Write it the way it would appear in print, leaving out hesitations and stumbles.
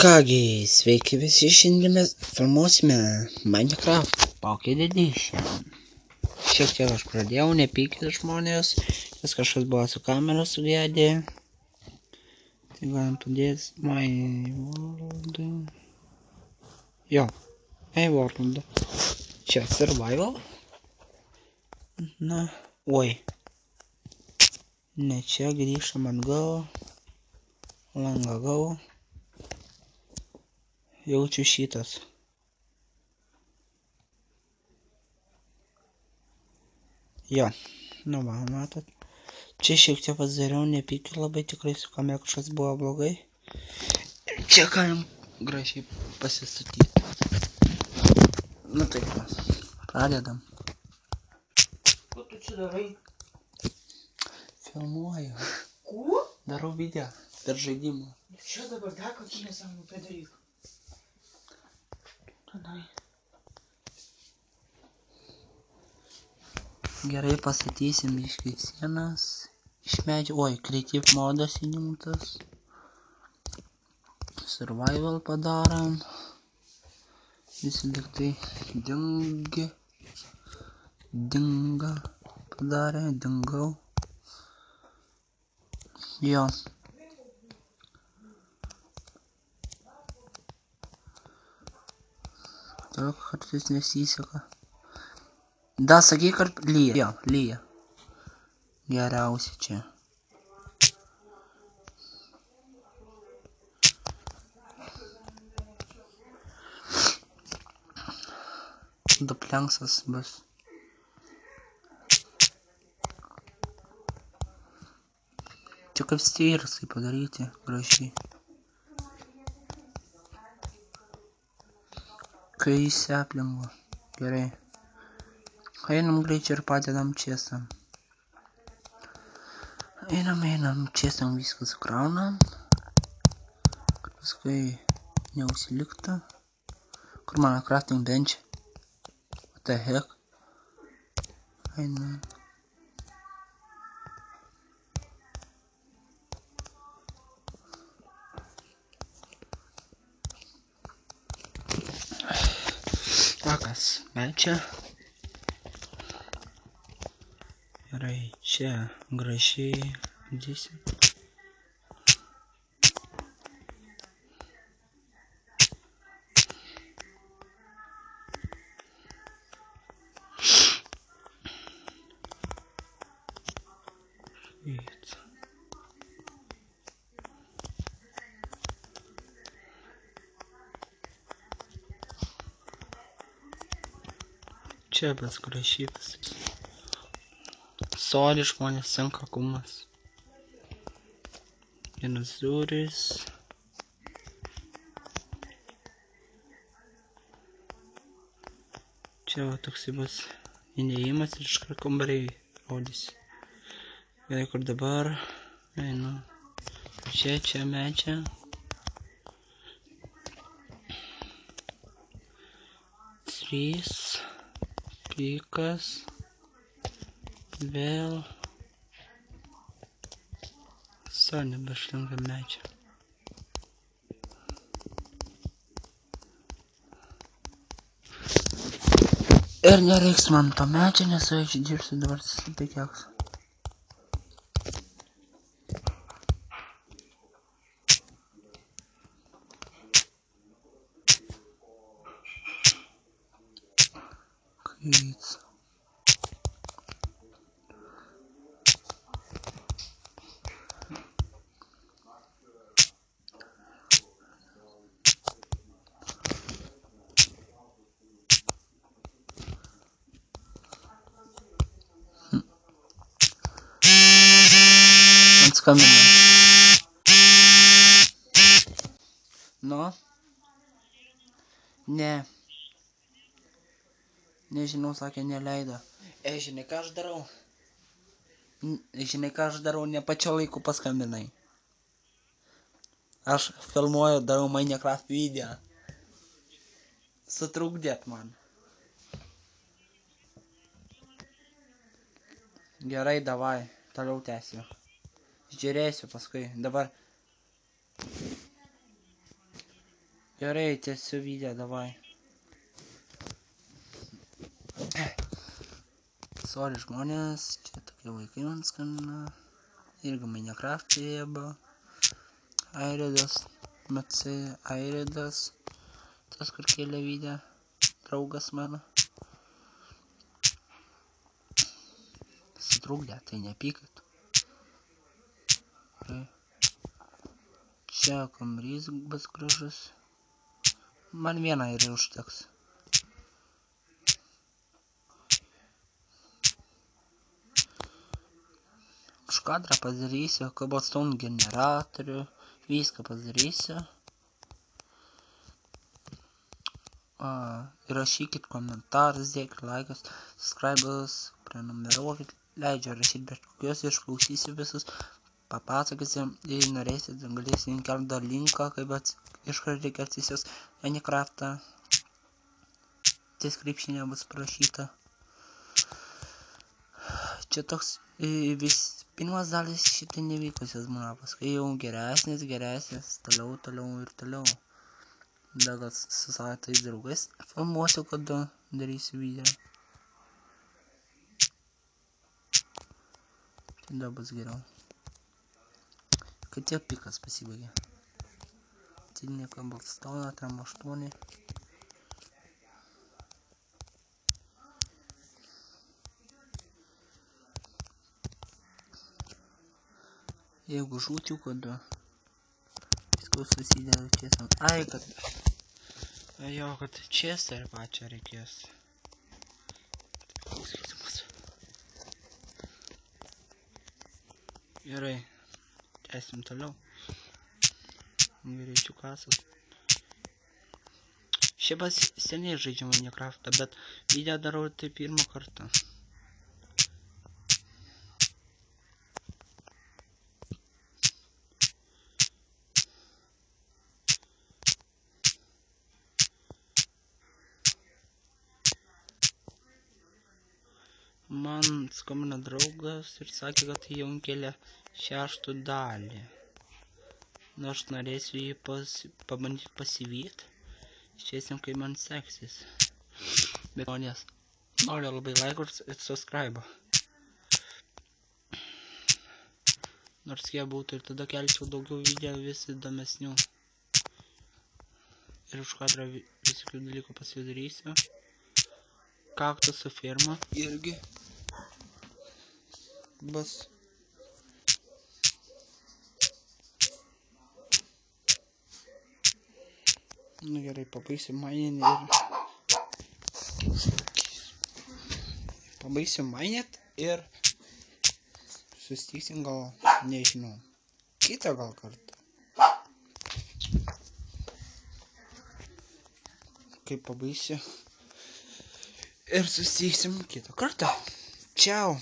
Kągi, sveiki visi, šiandien mes filmuosime Minecraft Pocket Edition. Šiek tiek aš pradėjau, nepykit žmonės, nes kažkas buvo su kamera sugedė. Tai galim padėti My World. Jo, My World. Čia Survival. Na, oi. Ne, čia grįžtam atgal. Langą gau. Jaučiu šitas. Jo, nu va, matot. Čia šiek tiek pasidariau, nepykit labai, tikrai su kamera kažkas buvo blogai. Čia galim gražiai pasistatyti. Nu taip, pradedam. Ko tu čia darai? Filmuoju. Ko? Darau video per žaidimą. Čia dabar dar kokį nesąmonę padaryk. Gerai pastatysim biškį sienas iš medžio. Oi, Creative modas įjungtas. Survival padarom. Visi daiktai dinga padarė, dingau. Jo. Toliau kartais nesiseka. Da, sakyk, ar lyja. Jo, lyja. Geriausia čia. Duplenksas bus. Čia kaip stairsai padaryti gražiai. Kai įsiaplingo. Gerai. Einam greičiau ir padedam čiesam. Einam čiesam, viską sukraunam. Kad paskui neužsiliktų. Kur mano crafting bench? What the heck? Einam. Takas, mečia. Gerai, čia gražiai dėsim. Čia bus gražytas. Soli žmonės senka kumas. Vienas duris. Čia va toksai bus įnėjimas ir iškart kambariai rodys. Gerai, kur dabar. Einu. Čia medžia. Trys. Pikas. Vėl. Nebešlinka medžia. Ir nereiks man to medžio, nes aš dirbsiu dabar su pikiaks. Kaits. Skambina. Nu? Ne. Nežinau, sakė, neleido. Žinai, ką aš darau? Ne pačio laiku paskambinai. Aš filmuoju, darau Minecraft video. Sutrukdėt man. Gerai, davai. Toliau tęsiu. Žiūrėsiu paskui. Dabar Gerai, tęsiu video, davai. Sorry žmonės, čia tokie vaikai man skambina. Irgi Minecraft jėba. Airidas, Matsai Airidas. Tas, kur kėlė video. Draugas mano. Sutrukdė, tai nepykit. Čia kambarys bus gražus. Man vieną ir užteks. Už kadrą padarysiu, cobblestone generatorių, viską padarysiu. Rašykit komentarus, dėkit laikus, subscribers, prenumeruokit, leidžiu rašyti bet kokios, išklausysiu visus, papasakysiu, jei norėsit, galėsiu įkelti dar linką, kaip iš kur reikia atsisios Minecraftą. Description'e bus parašyta. Čia toks pirmas dalis šitai nevykusios būna, paskui jau geresnis, toliau. Dar gal su savo tais draugais filmuosiu, kada darysiu video. Tada bus geriau. Kad tiek pikas pasibaigė. Cilinė cobblestone, tam 8. Jeigu žūčiau, kada viskas susideda tiesam. Kad čestą ir pačią reikės. Gerai, tęsim toliau. Greičiau kasas. Šiaip seniai žaidžiu Minecraftą, bet video darau tai pirmą kartą. Man skambino draugas ir sakė, kad jau kelia 6 dalį. Nors norėsiu jį pabandyti pasivyti. Žiūrėsim, kaip man seksis. Bet žmonės noriu labai laikus ir subscribe. Nors jie būtų ir tada kelčiau daugiau video vis įdomesnių. Ir už kadrą visokių dalykų pasidarysiu. Kaktusų firma irgi bus. Nu gerai, pabaigsiu mainėt ir susitiksim gal, nežinau, kitą gal kartą. Kai pabaigsiu ir susitiksim kitą kartą. Čiau.